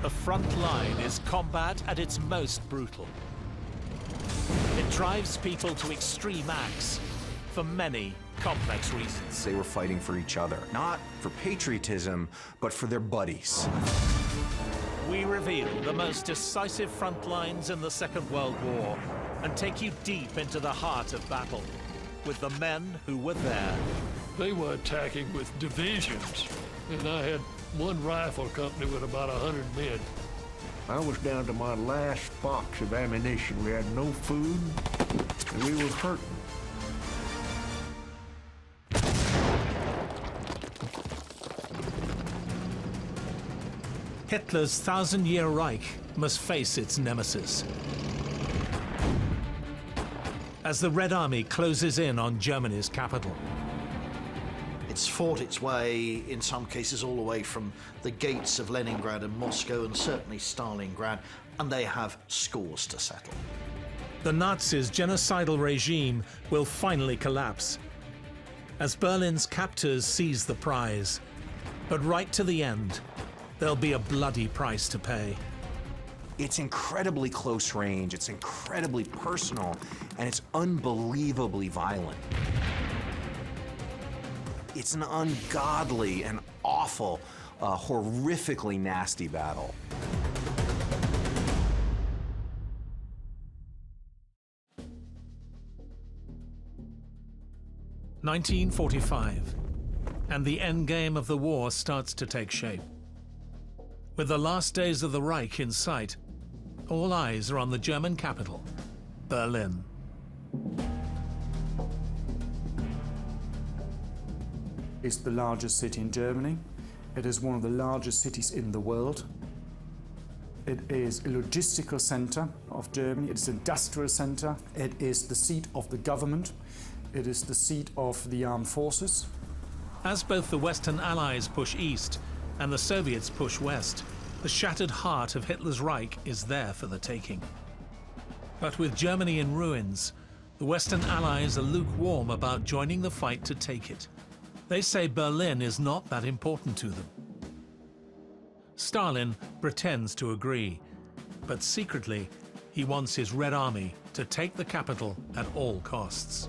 The front line is combat at its most brutal. It drives people to extreme acts for many complex reasons. They were fighting for each other, not for patriotism, but for their buddies. We reveal the most decisive front lines in the Second World War and take you deep into the heart of battle with the men who were there. They were attacking with divisions, and I had one rifle company with about 100 men. I was down to my last box of ammunition. We had no food, and we were hurting. Hitler's thousand-year Reich must face its nemesis. As the Red Army closes in on Germany's capital. It's fought its way, in some cases, all the way from the gates of Leningrad and Moscow, and certainly Stalingrad, and they have scores to settle. The Nazis' genocidal regime will finally collapse as Berlin's captors seize the prize. But right to the end, there'll be a bloody price to pay. It's incredibly close range, it's incredibly personal, and it's unbelievably violent. It's an ungodly and awful, horrifically nasty battle. (1945), and the endgame of the war starts to take shape. With the last days of the Reich in sight, all eyes are on the German capital, Berlin. It's the largest city in Germany. It is one of the largest cities in the world. It is a logistical center of Germany. It's an industrial center. It is the seat of the government. It is the seat of the armed forces. As both the Western Allies push east and the Soviets push west, the shattered heart of Hitler's Reich is there for the taking. But with Germany in ruins, the Western Allies are lukewarm about joining the fight to take it. They say Berlin is not that important to them. Stalin pretends to agree, but secretly he wants his Red Army to take the capital at all costs.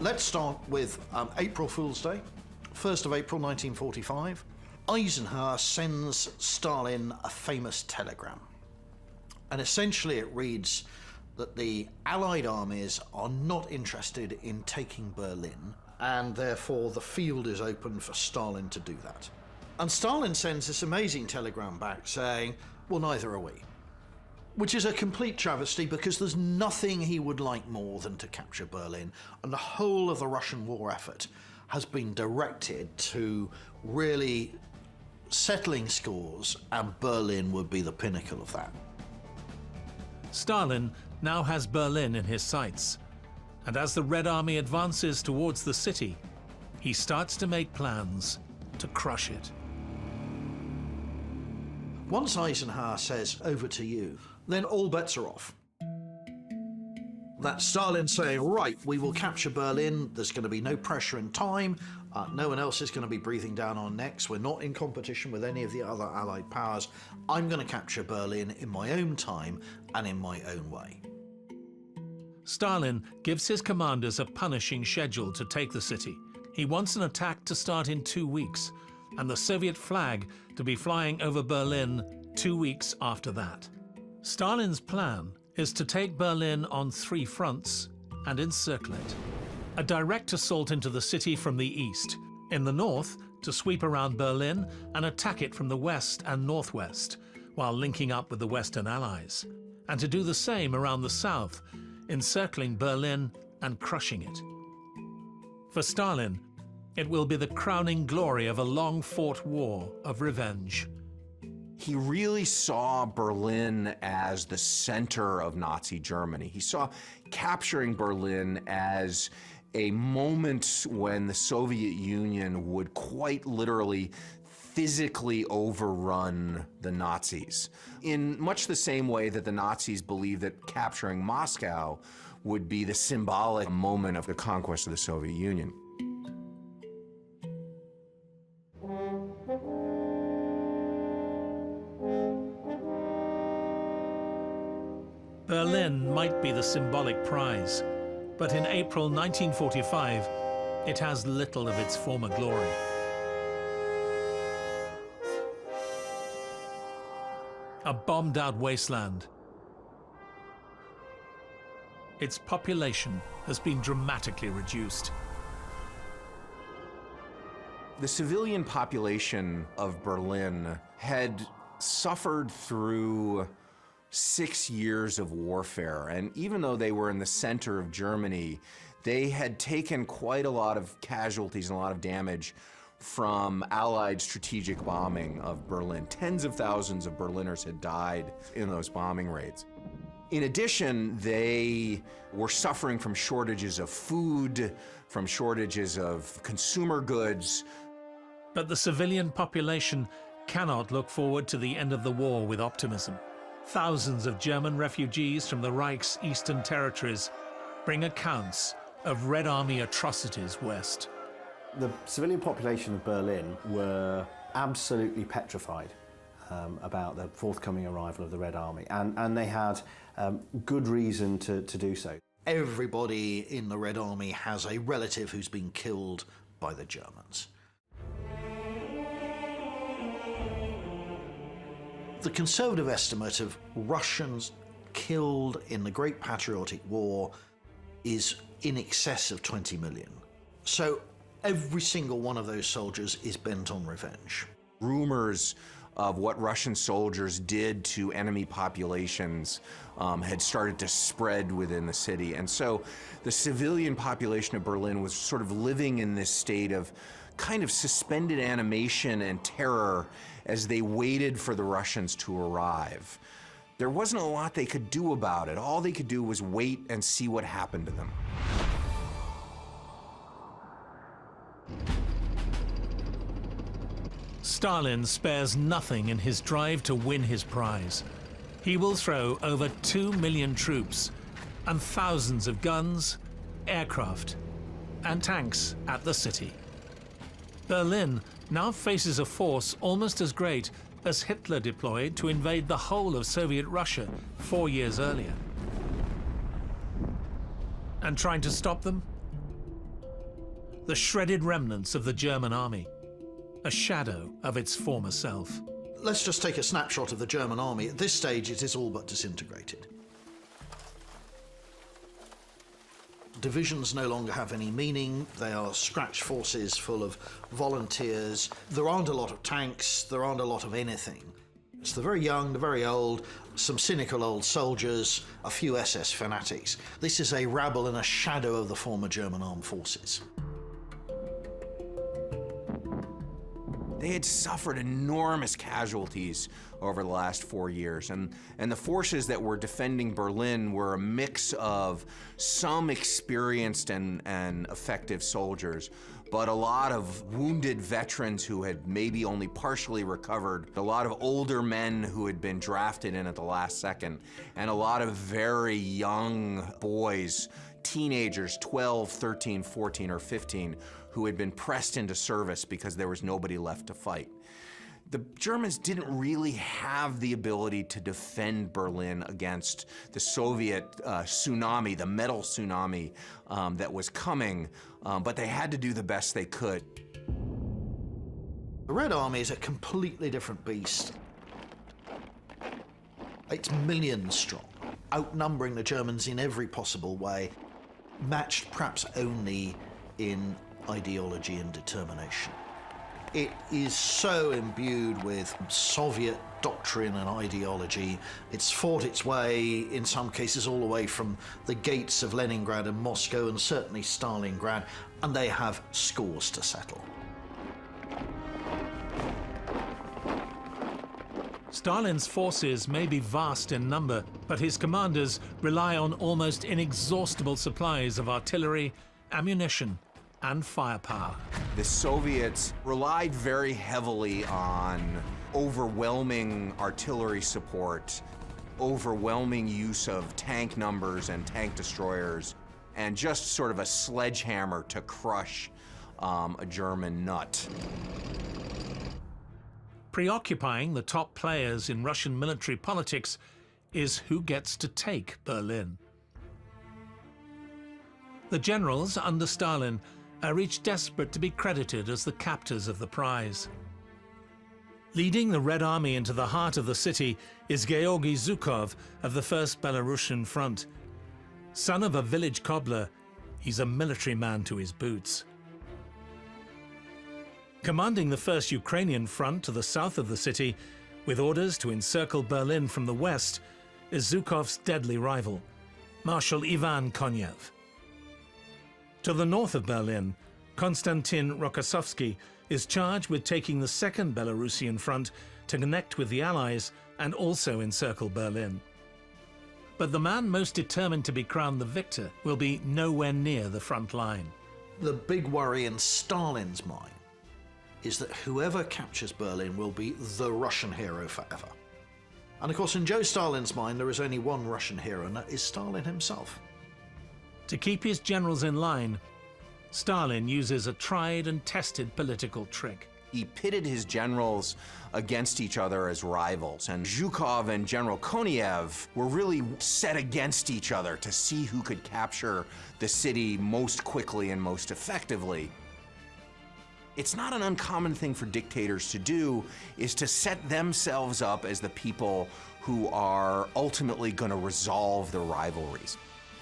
Let's start with April Fool's Day, 1st of April 1945. Eisenhower sends Stalin a famous telegram. And essentially it reads that the Allied armies are not interested in taking Berlin, and therefore the field is open for Stalin to do that. And Stalin sends this amazing telegram back saying, well, neither are we. Which is a complete travesty, because there's nothing he would like more than to capture Berlin, and the whole of the Russian war effort has been directed to really settling scores, and Berlin would be the pinnacle of that. Stalin now has Berlin in his sights, and as the Red Army advances towards the city, he starts to make plans to crush it. Once Eisenhower says, over to you, then all bets are off. That's Stalin saying, right, we will capture Berlin, there's going to be no pressure in time, no one else is going to be breathing down our necks, we're not in competition with any of the other Allied powers, I'm going to capture Berlin in my own time and in my own way. Stalin gives his commanders a punishing schedule to take the city. He wants an attack to start in 2 weeks, and the Soviet flag to be flying over Berlin 2 weeks after that. Stalin's plan is to take Berlin on 3 fronts and encircle it. A direct assault into the city from the east. In the north, to sweep around Berlin and attack it from the west and northwest, while linking up with the Western Allies. And to do the same around the south, encircling Berlin and crushing it. For Stalin, it will be the crowning glory of a long-fought war of revenge. He really saw Berlin as the center of Nazi Germany. He saw capturing Berlin as a moment when the Soviet Union would quite literally physically overrun the Nazis, in much the same way that the Nazis believed that capturing Moscow would be the symbolic moment of the conquest of the Soviet Union. Berlin might be the symbolic prize, but in April 1945, it has little of its former glory. A bombed-out wasteland. Its population has been dramatically reduced. The civilian population of Berlin had suffered through 6 years of warfare, and even though they were in the center of Germany, they had taken quite a lot of casualties and a lot of damage from Allied strategic bombing of Berlin. Tens of thousands of Berliners had died in those bombing raids. In addition, they were suffering from shortages of food, from shortages of consumer goods. But the civilian population cannot look forward to the end of the war with optimism. Thousands of German refugees from the Reich's eastern territories bring accounts of Red Army atrocities west. The civilian population of Berlin were absolutely petrified about the forthcoming arrival of the Red Army, and they had good reason to do so. Everybody in the Red Army has a relative who's been killed by the Germans. The conservative estimate of Russians killed in the Great Patriotic War is in excess of 20 million. So every single one of those soldiers is bent on revenge. Rumors of what Russian soldiers did to enemy populations had started to spread within the city. And so the civilian population of Berlin was sort of living in this state of kind of suspended animation and terror as they waited for the Russians to arrive. There wasn't a lot they could do about it. All they could do was wait and see what happened to them. Stalin spares nothing in his drive to win his prize. He will throw over 2 million troops and thousands of guns, aircraft, and tanks at the city. Berlin now faces a force almost as great as Hitler deployed to invade the whole of Soviet Russia 4 years earlier. And trying to stop them? The shredded remnants of the German army, a shadow of its former self. Let's just take a snapshot of the German army. At this stage, it is all but disintegrated. Divisions no longer have any meaning. They are scratch forces full of volunteers. There aren't a lot of tanks. There aren't a lot of anything. It's the very young, the very old, some cynical old soldiers, a few SS fanatics. This is a rabble and a shadow of the former German armed forces. They had suffered enormous casualties over the last 4 years, and the forces that were defending Berlin were a mix of some experienced and effective soldiers, but a lot of wounded veterans who had maybe only partially recovered, a lot of older men who had been drafted in at the last second, and a lot of very young boys, teenagers, 12, 13, 14, or 15, who had been pressed into service because there was nobody left to fight. The Germans didn't really have the ability to defend Berlin against the Soviet tsunami, the metal tsunami that was coming, but they had to do the best they could. The Red Army is a completely different beast. It's millions strong, outnumbering the Germans in every possible way, matched perhaps only in ideology and determination. It is so imbued with Soviet doctrine and ideology. It's fought its way, in some cases, all the way from the gates of Leningrad and Moscow, and certainly Stalingrad, and they have scores to settle. Stalin's forces may be vast in number, but his commanders rely on almost inexhaustible supplies of artillery, ammunition, and firepower. The Soviets relied very heavily on overwhelming artillery support, overwhelming use of tank numbers and tank destroyers, and just sort of a sledgehammer to crush a German nut. Preoccupying the top players in Russian military politics is who gets to take Berlin. The generals under Stalin are each desperate to be credited as the captors of the prize. Leading the Red Army into the heart of the city is Georgy Zhukov of the First Belarusian Front. Son of a village cobbler, he's a military man to his boots. Commanding the First Ukrainian Front to the south of the city, with orders to encircle Berlin from the west, is Zhukov's deadly rival, Marshal Ivan Konev. To the north of Berlin, Konstantin Rokossovsky is charged with taking the Second Belarusian Front to connect with the Allies and also encircle Berlin. But the man most determined to be crowned the victor will be nowhere near the front line. The big worry in Stalin's mind is that whoever captures Berlin will be the Russian hero forever. And of course, in Joe Stalin's mind, there is only one Russian hero, and that is Stalin himself. To keep his generals in line, Stalin uses a tried and tested political trick. He pitted his generals against each other as rivals, and Zhukov and General Konev were really set against each other to see who could capture the city most quickly and most effectively. It's not an uncommon thing for dictators to do, is to set themselves up as the people who are ultimately going to resolve the rivalries.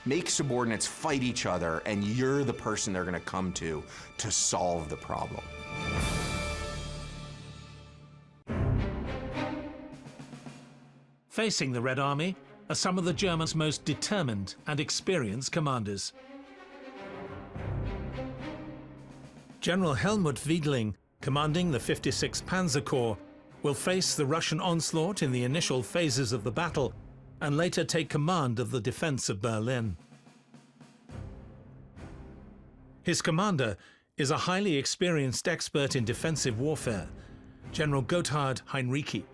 Make subordinates fight each other, and you're the person they're going to come to solve the problem. Facing the Red Army are some of the Germans' most determined and experienced commanders. General Helmut Wiedling, commanding the 56th Panzer Corps, will face the Russian onslaught in the initial phases of the battle and later take command of the defense of Berlin. His commander is a highly experienced expert in defensive warfare, General Gotthard Heinrici.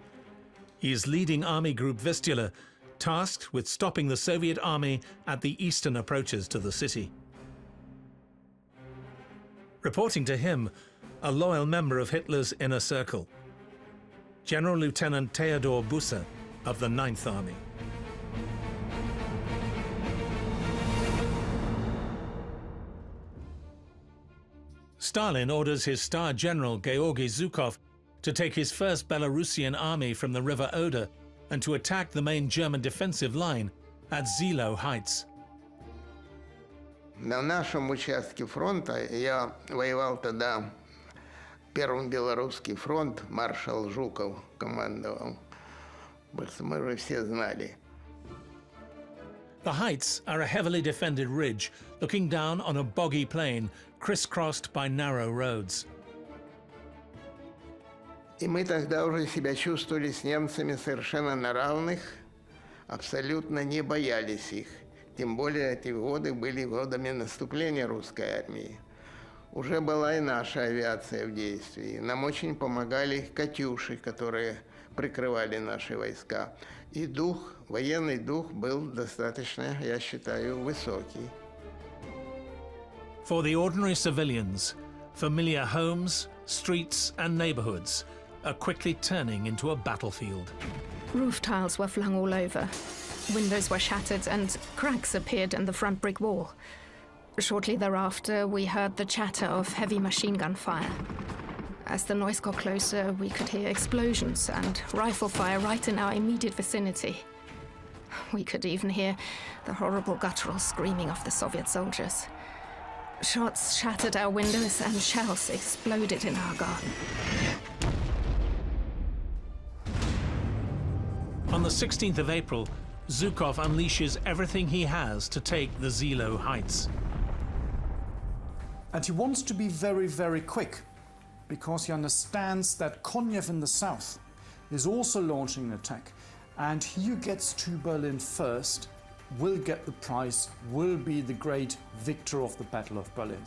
He is leading Army Group Vistula, tasked with stopping the Soviet army at the eastern approaches to the city. Reporting to him, a loyal member of Hitler's inner circle, General Lieutenant Theodor Busse of the 9th Army. Stalin orders his star general Georgy Zhukov to take his first Belarusian army from the river Oder and to attack the main German defensive line at Zilo Heights. На нашем участке фронта, я воевал тогда, Первый Белорусский фронт, маршал Жуков командовал. Мы уже все знали. The heights are a heavily defended ridge looking down on a boggy plain crisscrossed by narrow roads. И мы тогда уже себя чувствовали с немцами совершенно на равных, абсолютно не боялись их. Тем более эти годы были годами наступления русской армии. Уже была и наша авиация в действии. Нам очень помогали «Катюши», которые прикрывали наши войска. И дух, военный дух был достаточно, я считаю, высокий. For the ordinary civilians, familiar homes, streets and neighborhoods are quickly turning into a battlefield. Roof tiles were flung all over. Windows were shattered and cracks appeared in the front brick wall. Shortly thereafter, we heard the chatter of heavy machine gun fire. As the noise got closer, we could hear explosions and rifle fire right in our immediate vicinity. We could even hear the horrible guttural screaming of the Soviet soldiers. Shots shattered our windows and shells exploded in our garden. On the 16th of April, Zhukov unleashes everything he has to take the Zilo Heights. And he wants to be very, very quick, because he understands that Konev in the south is also launching an attack, and he who gets to Berlin first will get the prize, will be the great victor of the Battle of Berlin.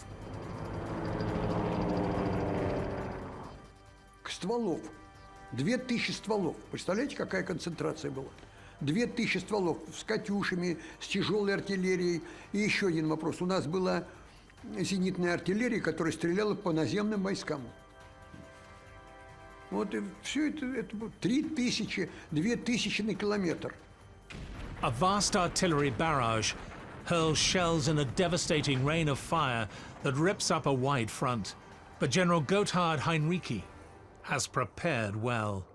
Стволов. 2000 стволов. Представляете, какая концентрация была? 2000 стволов с «Катюшами», с тяжелой артиллерией. И еще один вопрос. У нас была зенитная артиллерия, которая стреляла по наземным войскам. Вот и все это было 3000, 2000 на километр. A vast artillery barrage hurls shells in a devastating rain of fire that rips up a wide front. But General Gotthard Heinrici has prepared well.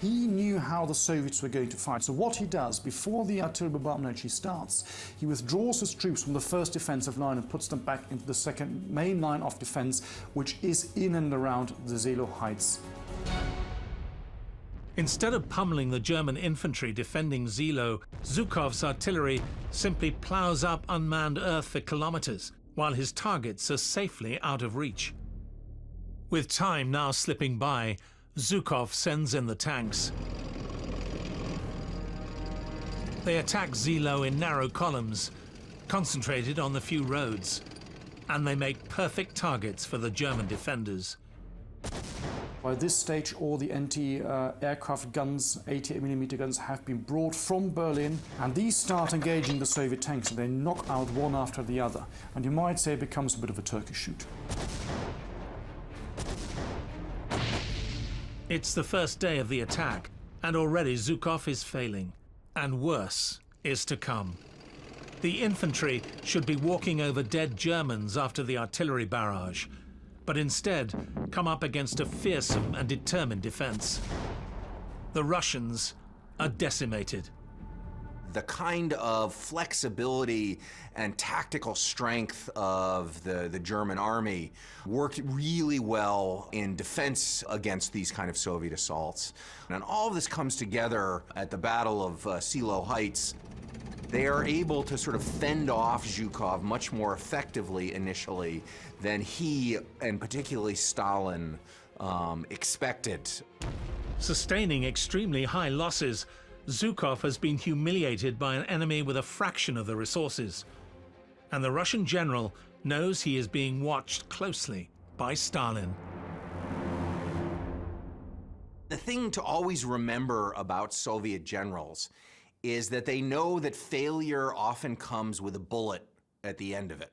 He knew how the Soviets were going to fight. So what he does, before the artillery bombardment actually starts, he withdraws his troops from the first defensive line and puts them back into the second main line of defense, which is in and around the Seelow Heights. Instead of pummeling the German infantry defending Seelow, Zhukov's artillery simply plows up unmanned earth for kilometers, while his targets are safely out of reach. With time now slipping by, Zhukov sends in the tanks. They attack Seelow in narrow columns, concentrated on the few roads, and they make perfect targets for the German defenders. By this stage, all the anti-aircraft guns, 88mm guns, have been brought from Berlin, and these start engaging the Soviet tanks, and they knock out one after the other. And you might say it becomes a bit of a turkey shoot. It's the first day of the attack, and already Zhukov is failing. And worse is to come. The infantry should be walking over dead Germans after the artillery barrage, but instead come up against a fearsome and determined defense. The Russians are decimated. The kind of flexibility and tactical strength of the German army worked really well in defense against these kind of Soviet assaults. And all of this comes together at the Battle of Seelow Heights. They are able to sort of fend off Zhukov much more effectively initially than he, and particularly Stalin, expected. Sustaining extremely high losses, Zhukov has been humiliated by an enemy with a fraction of the resources. And the Russian general knows he is being watched closely by Stalin. The thing to always remember about Soviet generals is that they know that failure often comes with a bullet at the end of it.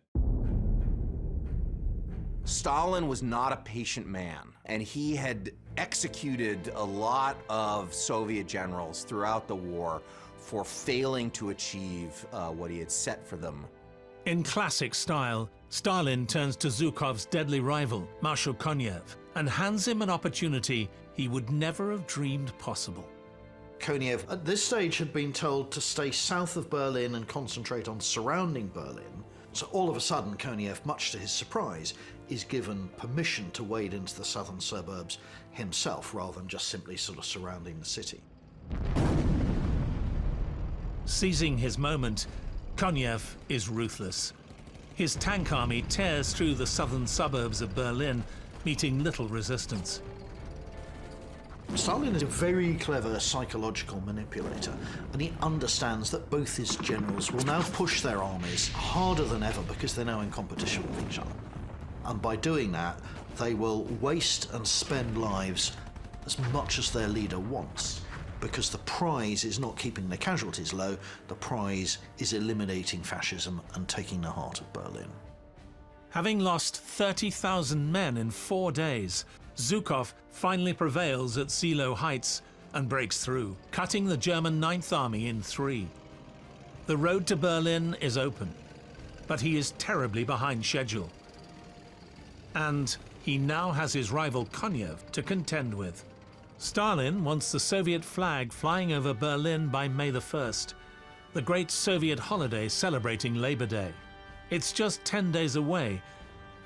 Stalin was not a patient man, and he had executed a lot of Soviet generals throughout the war for failing to achieve what he had set for them. In classic style, Stalin turns to Zhukov's deadly rival, Marshal Konev, and hands him an opportunity he would never have dreamed possible. Konev, at this stage, had been told to stay south of Berlin and concentrate on surrounding Berlin. So all of a sudden, Konev, much to his surprise, is given permission to wade into the southern suburbs himself, rather than just simply sort of surrounding the city. Seizing his moment, Konev is ruthless. His tank army tears through the southern suburbs of Berlin, meeting little resistance. Stalin is a very clever psychological manipulator, and he understands that both his generals will now push their armies harder than ever because they're now in competition with each other. And by doing that, they will waste and spend lives as much as their leader wants, because the prize is not keeping the casualties low, the prize is eliminating fascism and taking the heart of Berlin. Having lost 30,000 men in 4 days, Zhukov finally prevails at Seelow Heights and breaks through, cutting the German Ninth Army in 3. The road to Berlin is open, but he is terribly behind schedule. And he now has his rival Konev to contend with. Stalin wants the Soviet flag flying over Berlin by May the 1st, the great Soviet holiday celebrating Labor Day. It's just 10 days away,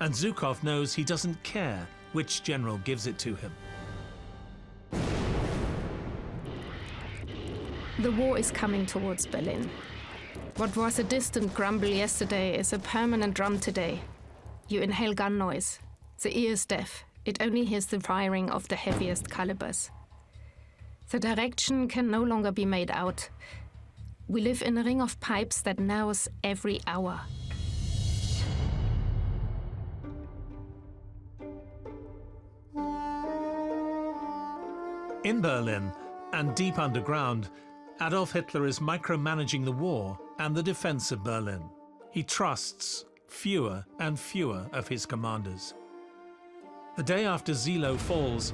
and Zhukov knows he doesn't care which general gives it to him. The war is coming towards Berlin. What was a distant grumble yesterday is a permanent drum today. You inhale gun noise. The ear is deaf. It only hears the firing of the heaviest calibers. The direction can no longer be made out. We live in a ring of pipes that gnaws every hour. In Berlin, and deep underground, Adolf Hitler is micromanaging the war and the defense of Berlin. He trusts fewer and fewer of his commanders. The day after Seelow falls,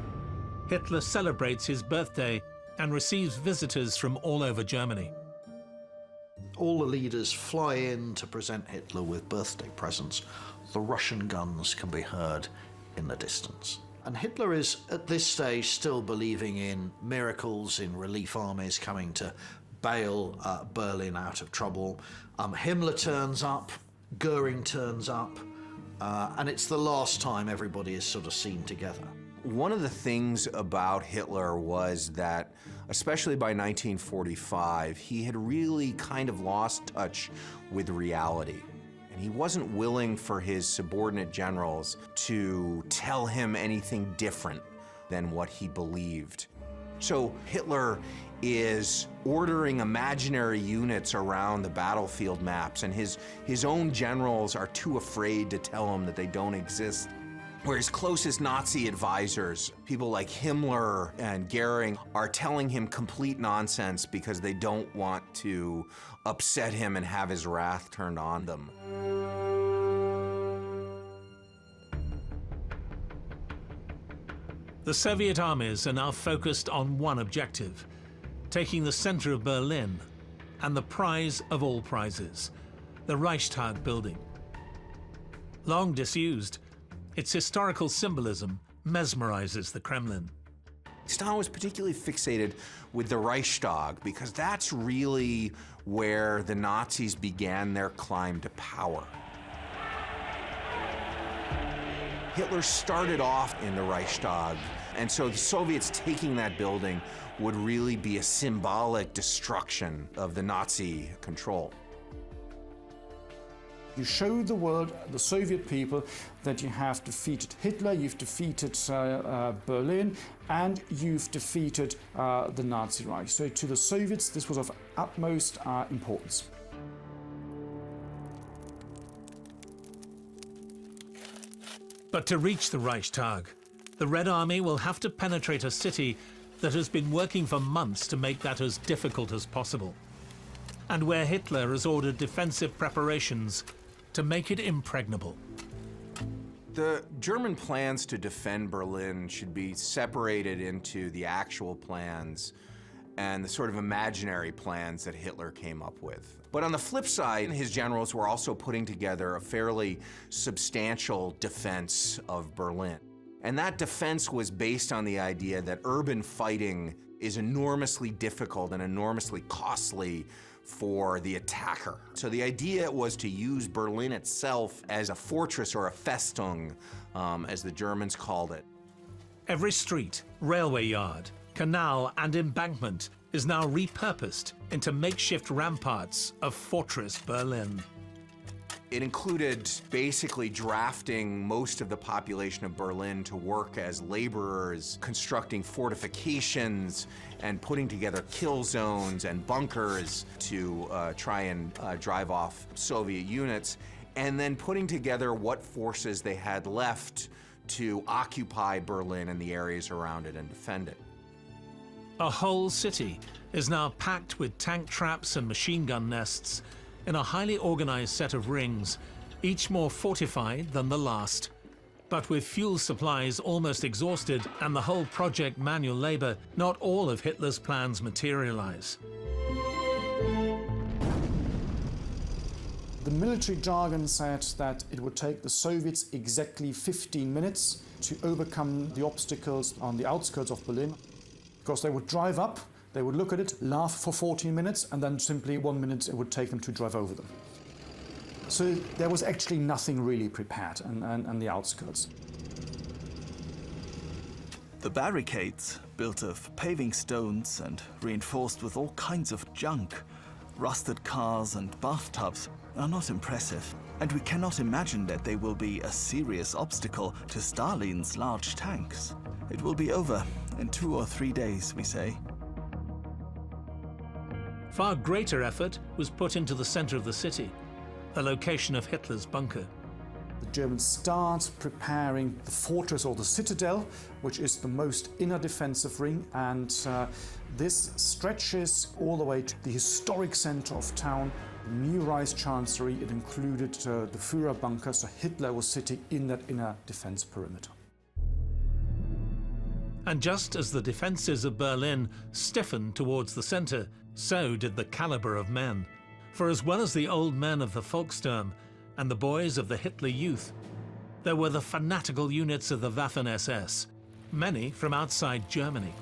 Hitler celebrates his birthday and receives visitors from all over Germany. All the leaders fly in to present Hitler with birthday presents. The Russian guns can be heard in the distance. And Hitler is, at this stage, still believing in miracles, in relief armies coming to bail Berlin out of trouble. Himmler turns up, Goering turns up, and it's the last time everybody is sort of seen together. One of the things about Hitler was that, especially by 1945, he had really kind of lost touch with reality. And he wasn't willing for his subordinate generals to tell him anything different than what he believed. So Hitler is ordering imaginary units around the battlefield maps, and his own generals are too afraid to tell him that they don't exist. Where his closest Nazi advisors, people like Himmler and Goering, are telling him complete nonsense because they don't want to upset him and have his wrath turned on them. The Soviet armies are now focused on one objective, taking the center of Berlin and the prize of all prizes, the Reichstag building. Long disused, its historical symbolism mesmerizes the Kremlin. Stalin was particularly fixated with the Reichstag because that's really where the Nazis began their climb to power. Hitler started off in the Reichstag, and so the Soviets taking that building would really be a symbolic destruction of the Nazi control. You show the world, the Soviet people, that you have defeated Hitler, you've defeated Berlin, and you've defeated the Nazi Reich. So to the Soviets, this was of utmost importance. But to reach the Reichstag, the Red Army will have to penetrate a city that has been working for months to make that as difficult as possible, and where Hitler has ordered defensive preparations to make it impregnable. The German plans to defend Berlin should be separated into the actual plans and the sort of imaginary plans that Hitler came up with. But on the flip side, his generals were also putting together a fairly substantial defense of Berlin. And that defense was based on the idea that urban fighting is enormously difficult and enormously costly for the attacker. So the idea was to use Berlin itself as a fortress, or a Festung, as the Germans called it. Every street, railway yard, canal and embankment is now repurposed into makeshift ramparts of Fortress Berlin. It included basically drafting most of the population of Berlin to work as laborers, constructing fortifications, and putting together kill zones and bunkers to try and drive off Soviet units, and then putting together what forces they had left to occupy Berlin and the areas around it and defend it. A whole city is now packed with tank traps and machine gun nests in a highly organized set of rings, each more fortified than the last. But with fuel supplies almost exhausted and the whole project manual labor, not all of Hitler's plans materialize. The military jargon said that it would take the Soviets exactly 15 minutes to overcome the obstacles on the outskirts of Berlin, because they would drive up, they would look at it, laugh for 14 minutes, and then simply 1 minute it would take them to drive over them. So there was actually nothing really prepared on the outskirts. The barricades, built of paving stones and reinforced with all kinds of junk, rusted cars and bathtubs, are not impressive. And we cannot imagine that they will be a serious obstacle to Stalin's large tanks. It will be over in 2 or 3 days, we say. Far greater effort was put into the center of the city, the location of Hitler's bunker. The Germans start preparing the fortress, or the citadel, which is the most inner defensive ring, and this stretches all the way to the historic center of town, the new Reich Chancellery. It included the Führer bunker, so Hitler was sitting in that inner defense perimeter. And just as the defences of Berlin stiffened towards the centre, so did the calibre of men. For as well as the old men of the Volkssturm and the boys of the Hitler Youth, there were the fanatical units of the Waffen-SS, many from outside Germany.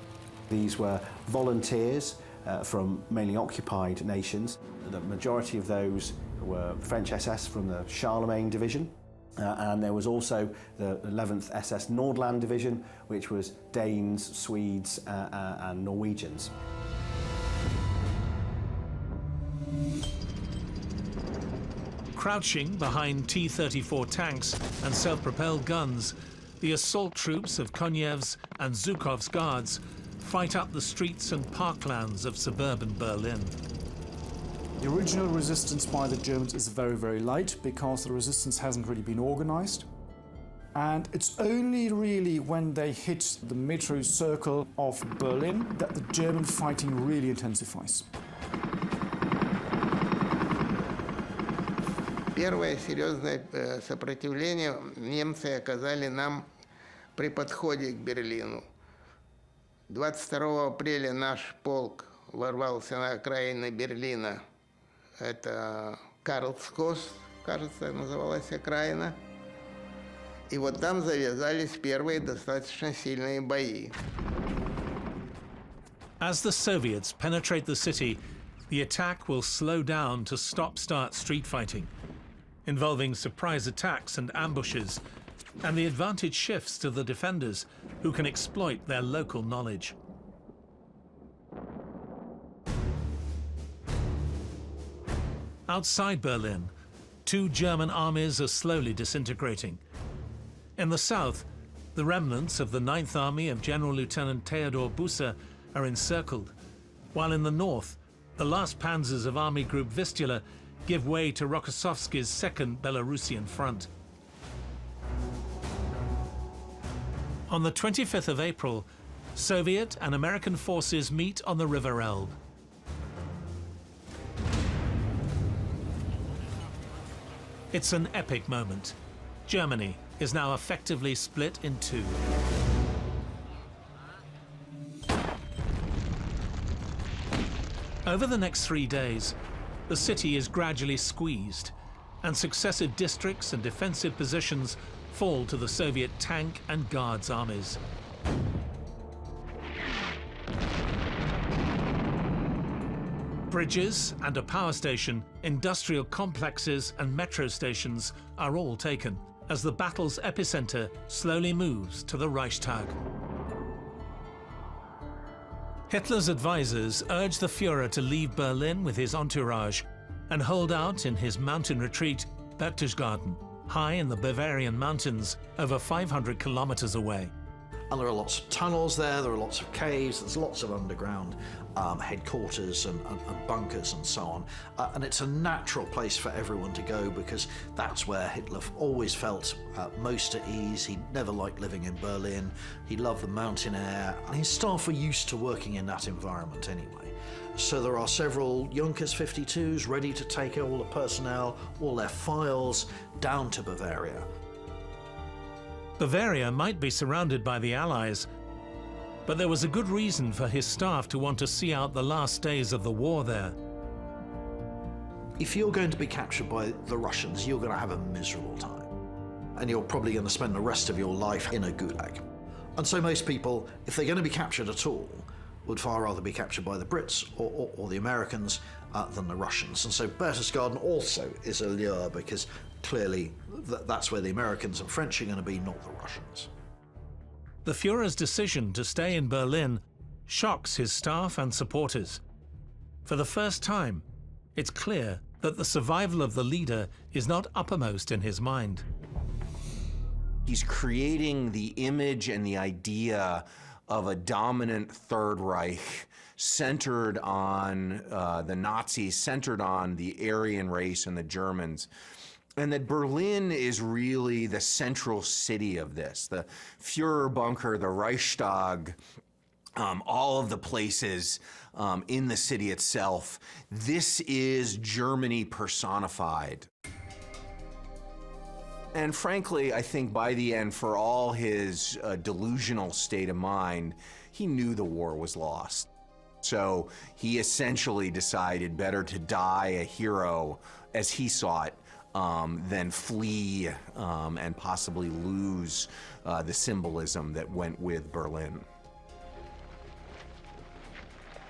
These were volunteers from mainly occupied nations. The majority of those were French SS from the Charlemagne division. And there was also the 11th SS Nordland Division, which was Danes, Swedes and Norwegians. Crouching behind T-34 tanks and self-propelled guns, the assault troops of Konev's and Zhukov's guards fight up the streets and parklands of suburban Berlin. The original resistance by the Germans is very, very light because the resistance hasn't really been organized. And it's only really when they hit the metro circle of Berlin that the German fighting really intensifies. Первое серьезное сопротивление немцы оказали нам при подходе к Берлину. 22 апреля наш полк ворвался на окраины Берлина. Это Карлскост, кажется, называлась окраина. И вот там завязались первые достаточно сильные бои. As the Soviets penetrate the city, the attack will slow down to stop-start street fighting, involving surprise attacks and ambushes, and the advantage shifts to the defenders, who can exploit their local knowledge. Outside Berlin, two German armies are slowly disintegrating. In the south, the remnants of the 9th Army of General Lieutenant Theodor Busse are encircled, while in the north, the last panzers of Army Group Vistula give way to Rokossovsky's 2nd Belarusian Front. On the 25th of April, Soviet and American forces meet on the River Elbe. It's an epic moment. Germany is now effectively split in two. Over the next 3 days, the city is gradually squeezed, and successive districts and defensive positions fall to the Soviet tank and guards armies. Bridges and a power station, industrial complexes and metro stations are all taken, as the battle's epicenter slowly moves to the Reichstag. Hitler's advisors urge the Führer to leave Berlin with his entourage and hold out in his mountain retreat, Berchtesgaden, high in the Bavarian mountains, over 500 kilometers away. And there are lots of tunnels there are lots of caves, there's lots of underground headquarters and bunkers and so on. And it's a natural place for everyone to go because that's where Hitler always felt most at ease. He never liked living in Berlin. He loved the mountain air, and his staff were used to working in that environment anyway. So there are several Junkers 52s ready to take all the personnel, all their files, down to Bavaria. Bavaria might be surrounded by the Allies, but there was a good reason for his staff to want to see out the last days of the war there. If you're going to be captured by the Russians, you're going to have a miserable time. And you're probably going to spend the rest of your life in a gulag. And so most people, if they're going to be captured at all, would far rather be captured by the Brits or the Americans than the Russians. And so Berchtesgaden also is a lure because clearly that's where the Americans and French are going to be, not the Russians. The Führer's decision to stay in Berlin shocks his staff and supporters. For the first time, it's clear that the survival of the leader is not uppermost in his mind. He's creating the image and the idea of a dominant Third Reich centered on the Nazis, centered on the Aryan race and the Germans. And that Berlin is really the central city of this. The Führer bunker, the Reichstag, all of the places in the city itself. This is Germany personified. And frankly, I think by the end, for all his delusional state of mind, he knew the war was lost. So he essentially decided better to die a hero, as he saw it, than flee and possibly lose the symbolism that went with Berlin.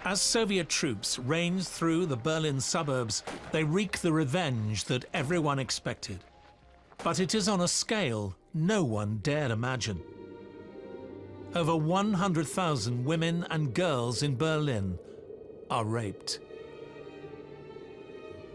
As Soviet troops range through the Berlin suburbs, they wreak the revenge that everyone expected. But it is on a scale no one dared imagine. Over 100,000 women and girls in Berlin are raped.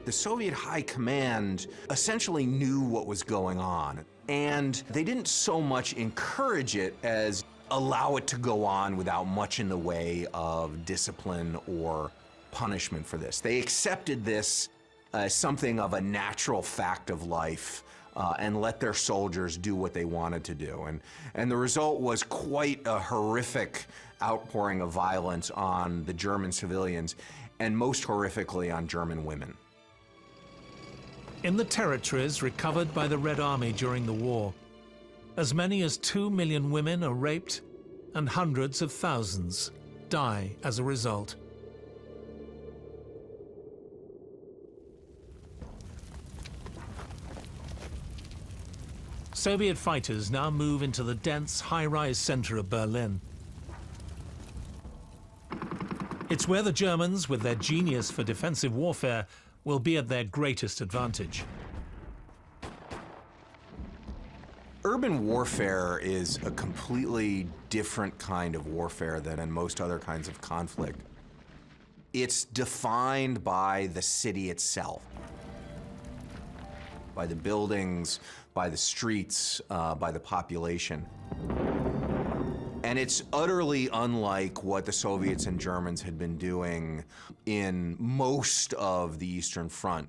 The Soviet High Command essentially knew what was going on, and they didn't so much encourage it as allow it to go on without much in the way of discipline or punishment for this. They accepted this as something of a natural fact of life and let their soldiers do what they wanted to do. And the result was quite a horrific outpouring of violence on the German civilians, and most horrifically on German women. In the territories recovered by the Red Army during the war, as many as 2 million women are raped and hundreds of thousands die as a result. Soviet fighters now move into the dense, high-rise center of Berlin. It's where the Germans, with their genius for defensive warfare, will be at their greatest advantage. Urban warfare is a completely different kind of warfare than in most other kinds of conflict. It's defined by the city itself, by the buildings, by the streets, by the population. And it's utterly unlike what the Soviets and Germans had been doing in most of the Eastern Front.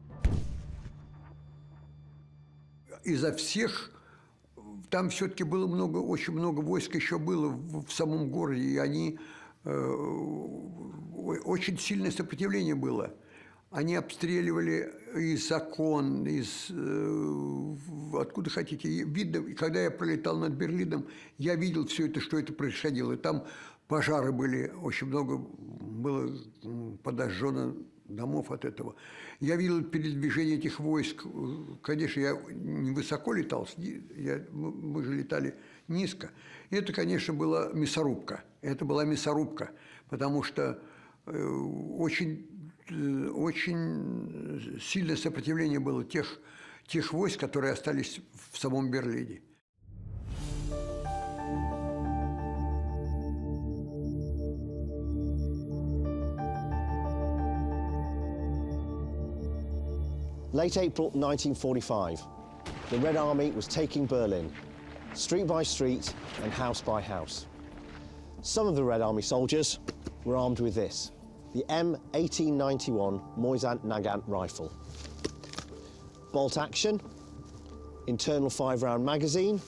Изо всех, там все-таки было много, очень много войск еще было в самом городе, и они, очень сильное сопротивление было. Они обстреливали из окон, из откуда хотите. Видно, когда я пролетал над Берлином, я видел все это, что это происходило. И там пожары были, очень много было подожжено домов от этого. Я видел передвижение этих войск. Конечно, я не высоко летал, мы же летали низко. И это, конечно, была мясорубка. Это была мясорубка, потому что очень сильное сопротивление было тех войск, которые остались в самом Берлине. Late April 1945, the Red Army was taking Berlin, street by street and house by house. Some of the Red Army soldiers were armed with this, the M1891 Moisant-Nagant rifle. Bolt action, internal 5-round magazine,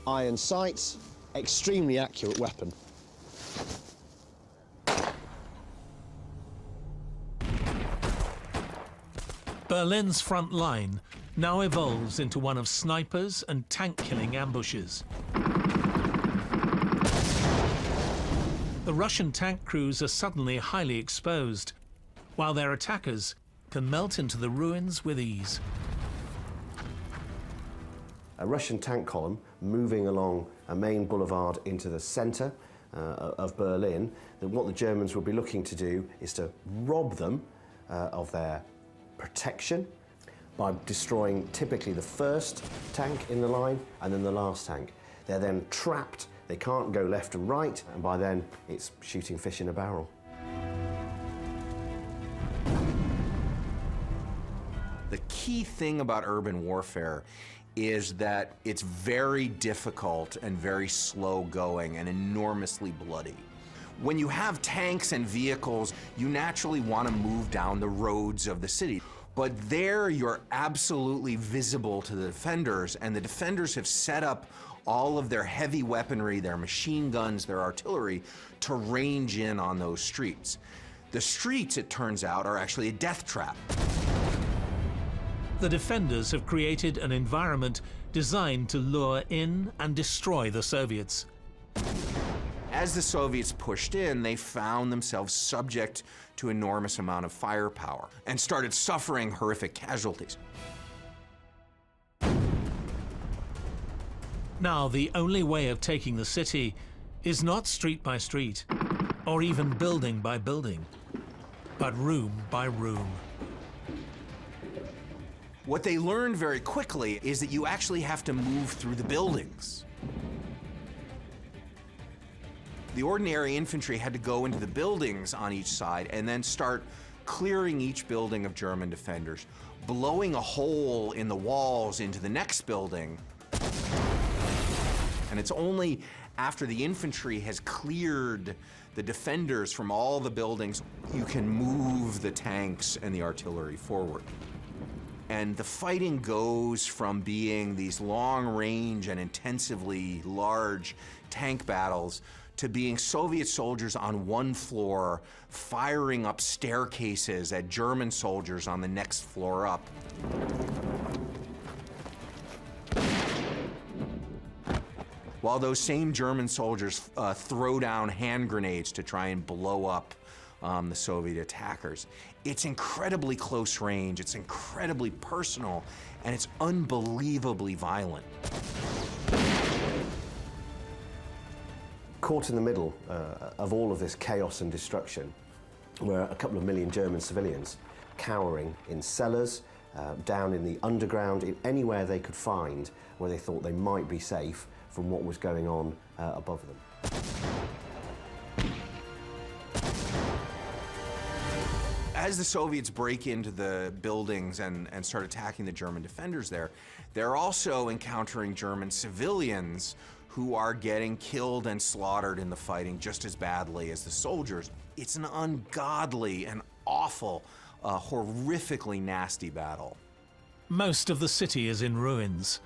iron sights, extremely accurate weapon. Berlin's front line now evolves into one of snipers and tank-killing ambushes. The Russian tank crews are suddenly highly exposed, while their attackers can melt into the ruins with ease. A Russian tank column moving along a main boulevard into the centre of Berlin, what the Germans would be looking to do is to rob them of their protection by destroying typically the first tank in the line and then the last tank. They're then trapped. They can't go left and right, and by then it's shooting fish in a barrel. The key thing about urban warfare is that it's very difficult and very slow going and enormously bloody. When you have tanks and vehicles, you naturally want to move down the roads of the city. But there you're absolutely visible to the defenders, and the defenders have set up all of their heavy weaponry, their machine guns, their artillery, to range in on those streets. The streets, it turns out, are actually a death trap. The defenders have created an environment designed to lure in and destroy the Soviets. As the Soviets pushed in, they found themselves subject to enormous amount of firepower and started suffering horrific casualties. Now, the only way of taking the city is not street by street, or even building by building, but room by room. What they learned very quickly is that you actually have to move through the buildings. The ordinary infantry had to go into the buildings on each side and then start clearing each building of German defenders, blowing a hole in the walls into the next building. And it's only after the infantry has cleared the defenders from all the buildings, you can move the tanks and the artillery forward. And the fighting goes from being these long-range and intensively large tank battles to being Soviet soldiers on one floor firing up staircases at German soldiers on the next floor up. While those same German soldiers throw down hand grenades to try and blow up the Soviet attackers. It's incredibly close range, it's incredibly personal, and it's unbelievably violent. Caught in the middle of all of this chaos and destruction were a couple of million German civilians cowering in cellars, down in the underground, in anywhere they could find where they thought they might be safe from what was going on above them. As the Soviets break into the buildings and start attacking the German defenders there, they're also encountering German civilians who are getting killed and slaughtered in the fighting just as badly as the soldiers. It's an ungodly and awful, horrifically nasty battle. Most of the city is in ruins.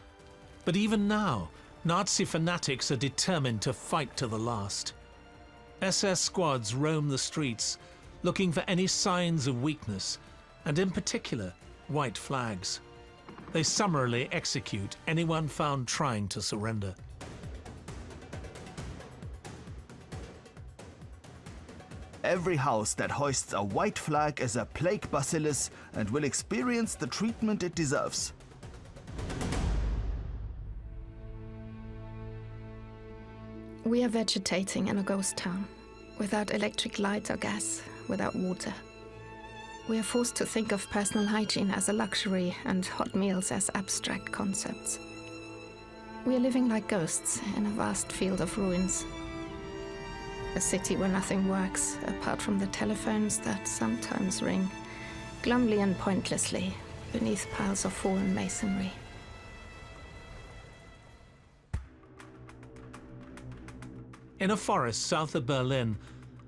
But even now, Nazi fanatics are determined to fight to the last. SS squads roam the streets, looking for any signs of weakness, and in particular, white flags. They summarily execute anyone found trying to surrender. Every house that hoists a white flag is a plague bacillus and will experience the treatment it deserves. We are vegetating in a ghost town, without electric light or gas, without water. We are forced to think of personal hygiene as a luxury and hot meals as abstract concepts. We are living like ghosts in a vast field of ruins. A city where nothing works, apart from the telephones that sometimes ring, glumly and pointlessly, beneath piles of fallen masonry. In a forest south of Berlin,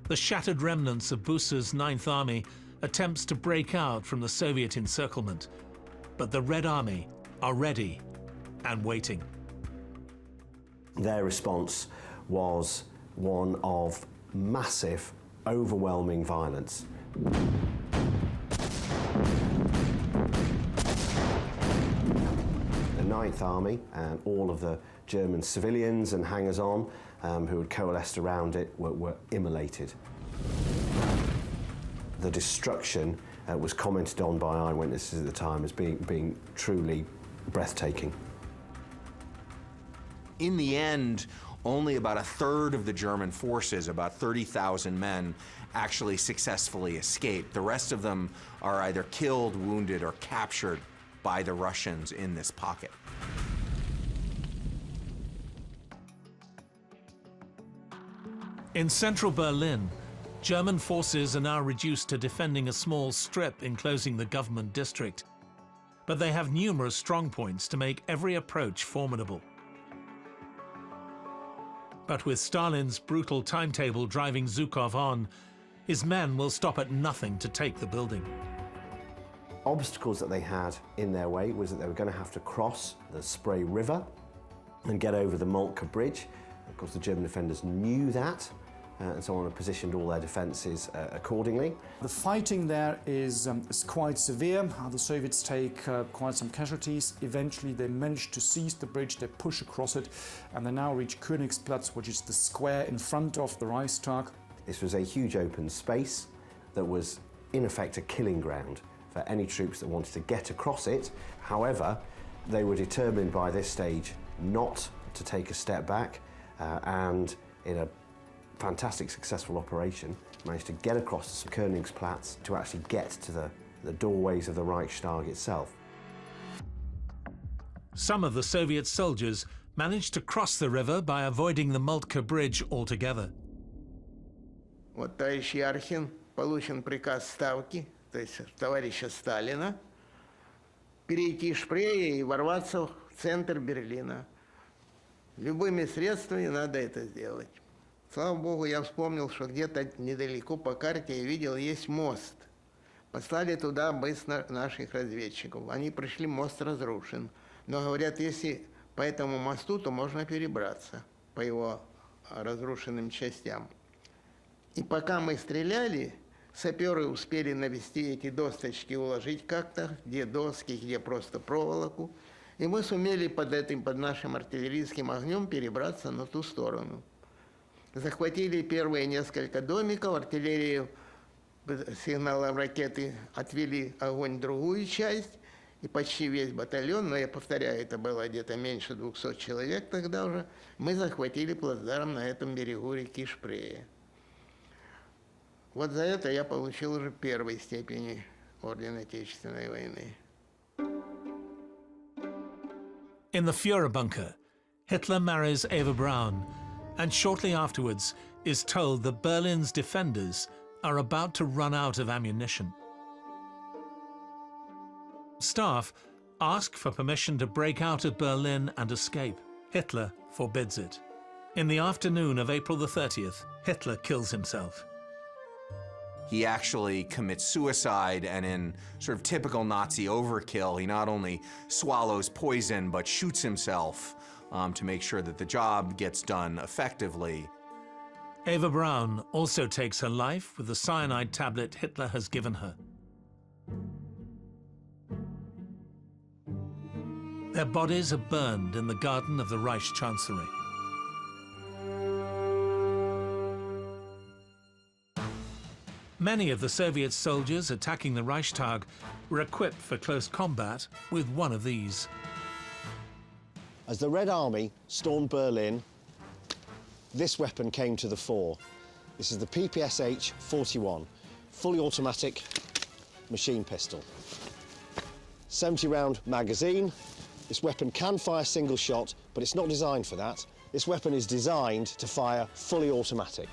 the shattered remnants of Busse's Ninth Army attempts to break out from the Soviet encirclement. But the Red Army are ready and waiting. Their response was one of massive, overwhelming violence. The Ninth Army and all of the German civilians and hangers-on who had coalesced around it were immolated. The destruction was commented on by eyewitnesses at the time as being truly breathtaking. In the end, only about a third of the German forces, about 30,000 men, actually successfully escaped. The rest of them are either killed, wounded, or captured by the Russians in this pocket. In central Berlin, German forces are now reduced to defending a small strip enclosing the government district. But they have numerous strongpoints to make every approach formidable. But with Stalin's brutal timetable driving Zhukov on, his men will stop at nothing to take the building. Obstacles that they had in their way was that they were going to have to cross the Spree River and get over the Moltke Bridge. Of course, the German defenders knew that, and so on, and positioned all their defences accordingly. The fighting there is quite severe. The Soviets take quite some casualties. Eventually they manage to seize the bridge, they push across it, and they now reach Königsplatz, which is the square in front of the Reichstag. This was a huge open space that was in effect a killing ground for any troops that wanted to get across it. However, they were determined by this stage not to take a step back, and in a fantastic successful operation managed to get across the Königsplatz to actually get to the doorways of the Reichstag itself. Some of the Soviet soldiers managed to cross the river by avoiding the Moltke Bridge altogether. Вот, товарищ Ярхин, получен приказ Ставки, то есть товарища Сталина, перейти Шпрее и ворваться в центр Берлина. Любыми средствами надо это сделать. Слава Богу, я вспомнил, что где-то недалеко по карте я видел, есть мост. Послали туда быстро наших разведчиков. Они пришли, мост разрушен. Но говорят, если по этому мосту, то можно перебраться по его разрушенным частям. И пока мы стреляли, саперы успели навести эти досточки, уложить как-то, где доски, где просто проволоку. И мы сумели под нашим артиллерийским огнем перебраться на ту сторону. Захватили первые несколько домиков, артиллерию сигналом ракеты отвели огонь в другую часть, и почти весь батальон, но я повторяю, это было где-то меньше 200 человек тогда уже, мы захватили плацдарм на этом берегу реки Шпрее. Вот за это я получил уже первой степени Ордена Отечественной войны. In the Führer bunker, Hitler marries Eva Braun, and shortly afterwards is told that Berlin's defenders are about to run out of ammunition. Staff ask for permission to break out of Berlin and escape. Hitler forbids it. In the afternoon of April the 30th, Hitler kills himself. He actually commits suicide, and in sort of typical Nazi overkill, he not only swallows poison but shoots himself to make sure that the job gets done effectively. Eva Braun also takes her life with the cyanide tablet Hitler has given her. Their bodies are burned in the garden of the Reich Chancellery. Many of the Soviet soldiers attacking the Reichstag were equipped for close combat with one of these. As the Red Army stormed Berlin, this weapon came to the fore. This is the PPSH-41, fully automatic machine pistol. 70-round magazine. This weapon can fire single shot, but it's not designed for that. This weapon is designed to fire fully automatic.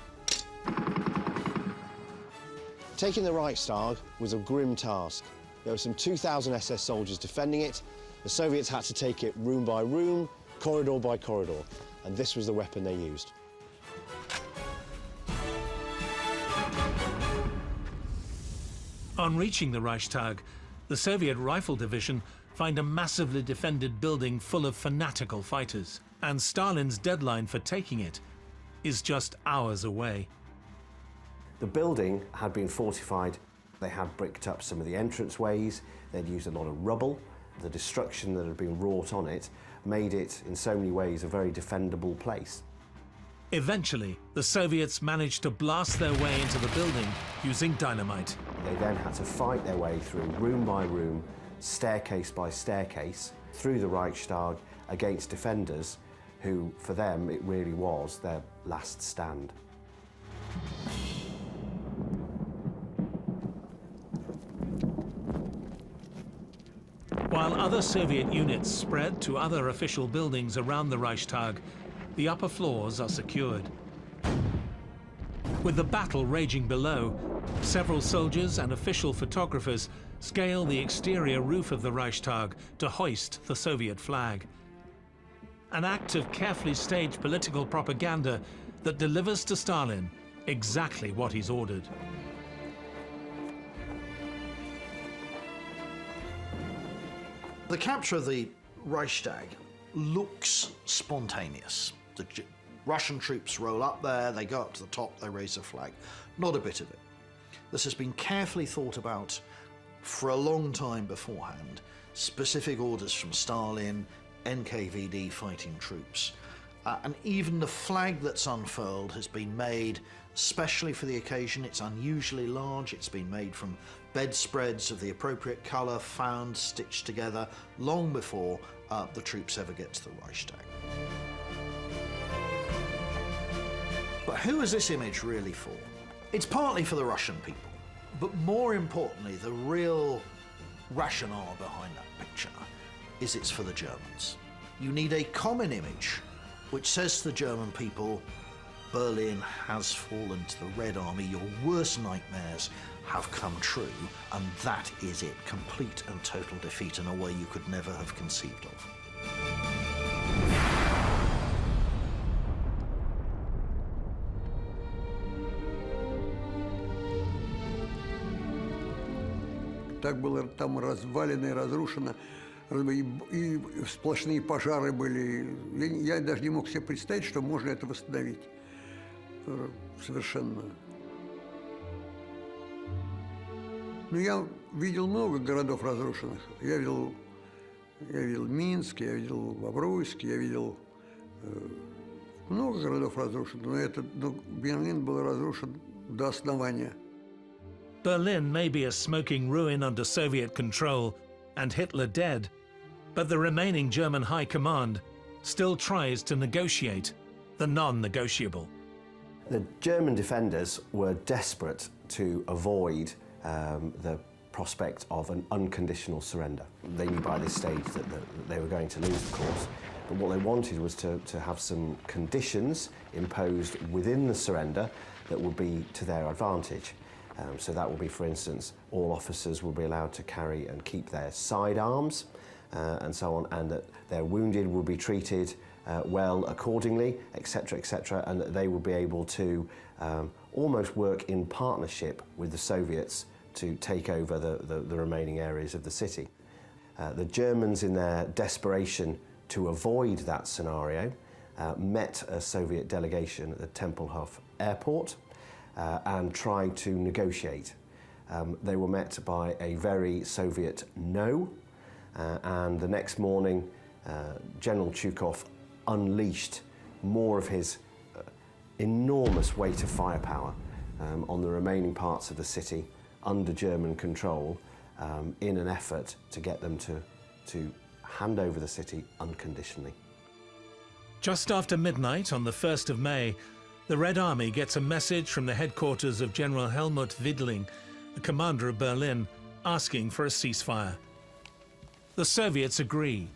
Taking the Reichstag was a grim task. There were some 2,000 SS soldiers defending it. The Soviets had to take it room by room, corridor by corridor, and this was the weapon they used. On reaching the Reichstag, the Soviet Rifle Division find a massively defended building full of fanatical fighters, and Stalin's deadline for taking it is just hours away. The building had been fortified. They had bricked up some of the entranceways. They'd used a lot of rubble. The destruction that had been wrought on it made it, in so many ways, a very defendable place. Eventually, the Soviets managed to blast their way into the building using dynamite. They then had to fight their way through room by room, staircase by staircase, through the Reichstag against defenders who, for them, it really was their last stand. While other Soviet units spread to other official buildings around the Reichstag, the upper floors are secured. With the battle raging below, several soldiers and official photographers scale the exterior roof of the Reichstag to hoist the Soviet flag. An act of carefully staged political propaganda that delivers to Stalin exactly what he's ordered. The capture of the Reichstag looks spontaneous. The Russian troops roll up there, they go up to the top, they raise a flag. Not a bit of it. This has been carefully thought about for a long time beforehand. Specific orders from Stalin, NKVD fighting troops. And even the flag that's unfurled has been made specially for the occasion. It's unusually large. It's been made from bedspreads of the appropriate colour, found, stitched together, long before the troops ever get to the Reichstag. But who is this image really for? It's partly for the Russian people, but more importantly, the real rationale behind that picture is it's for the Germans. You need a common image which says to the German people, Berlin has fallen to the Red Army, your worst nightmares have come true, and that is it, complete and total defeat in a way you could never have conceived of. Так было там развалено и разрушено, и сплошные пожары были. Я даже не мог себе представить, что можно это восстановить. Совершенно. Но я видел много городов разрушенных. Я видел Минск, я видел Бобруйск, я видел много городов разрушенных. Но Берлин был разрушен до основания. Berlin may be a smoking ruin under Soviet control and Hitler dead, but the remaining German high command still tries to negotiate the non-negotiable. The German defenders were desperate to avoid the prospect of an unconditional surrender. They knew by this stage that they were going to lose, of course, but what they wanted was to have some conditions imposed within the surrender that would be to their advantage. So that will be, for instance, all officers will be allowed to carry and keep their sidearms and so on, and that their wounded will be treated well accordingly, etc., and that they will be able to almost work in partnership with the Soviets to take over the remaining areas of the city. The Germans, in their desperation to avoid that scenario, met a Soviet delegation at the Tempelhof airport and tried to negotiate. They were met by a very Soviet no, and the next morning General Chukov unleashed more of his enormous weight of firepower on the remaining parts of the city under German control in an effort to get them to hand over the city unconditionally. Just after midnight on the 1st of May, the Red Army gets a message from the headquarters of General Helmut Widling, the commander of Berlin, asking for a ceasefire. The Soviets agree,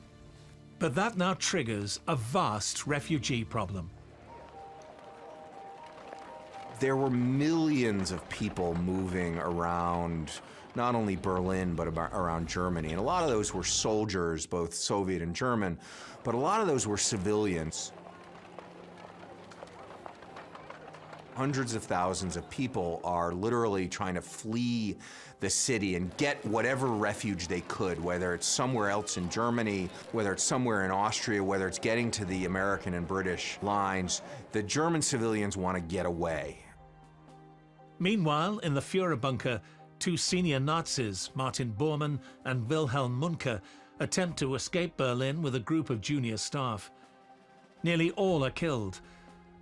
but that now triggers a vast refugee problem. There were millions of people moving around not only Berlin, but around Germany. And a lot of those were soldiers, both Soviet and German, but a lot of those were civilians. Hundreds of thousands of people are literally trying to flee the city and get whatever refuge they could, whether it's somewhere else in Germany, whether it's somewhere in Austria, whether it's getting to the American and British lines. The German civilians want to get away. Meanwhile, in the Führer bunker, two senior Nazis, Martin Bormann and Wilhelm Munke, attempt to escape Berlin with a group of junior staff. Nearly all are killed,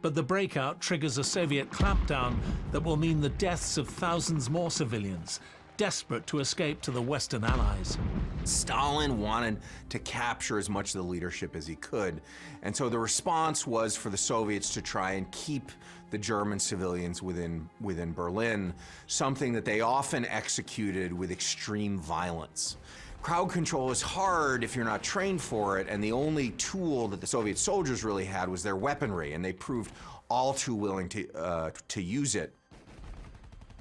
but the breakout triggers a Soviet clampdown that will mean the deaths of thousands more civilians, desperate to escape to the Western Allies. Stalin wanted to capture as much of the leadership as he could, and so the response was for the Soviets to try and keep the German civilians within Berlin, something that they often executed with extreme violence. Crowd control is hard if you're not trained for it, and the only tool that the Soviet soldiers really had was their weaponry, and they proved all too willing to use it.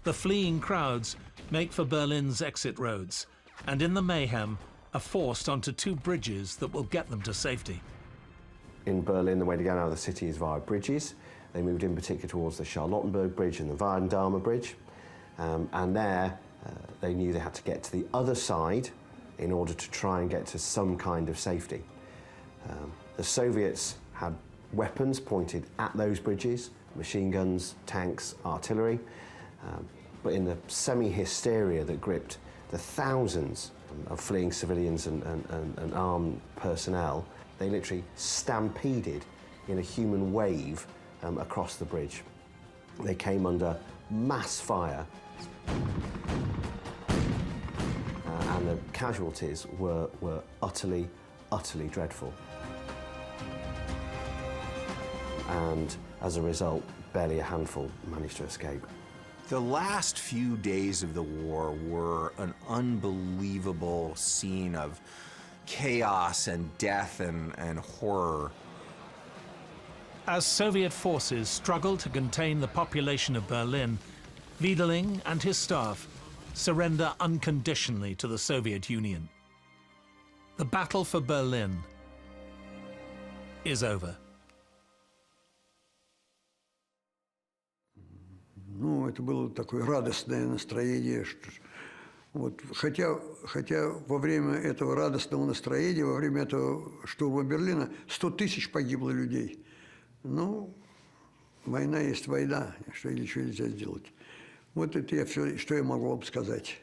The fleeing crowds make for Berlin's exit roads, and in the mayhem are forced onto two bridges that will get them to safety. In Berlin, the way to get out of the city is via bridges. They moved in particular towards the Charlottenburg Bridge and the Weidendahmer Bridge, and there they knew they had to get to the other side in order to try and get to some kind of safety. The Soviets had weapons pointed at those bridges, machine guns, tanks, artillery. But in the semi-hysteria that gripped the thousands of fleeing civilians and armed personnel, they literally stampeded in a human wave across the bridge. They came under mass fire, and the casualties were utterly dreadful. And as a result, barely a handful managed to escape. The last few days of the war were an unbelievable scene of chaos and death and horror. As Soviet forces struggled to contain the population of Berlin, Wiedeling and his staff surrender unconditionally to the Soviet Union. The battle for Berlin is over. Ну, это было такое радостное настроение. Вот, хотя во время этого радостного настроения, во время этого штурма Берлина 100 тысяч погибло людей. Ну, война есть война, что ничего нельзя сделать. Вот это я все, что я могу вам сказать.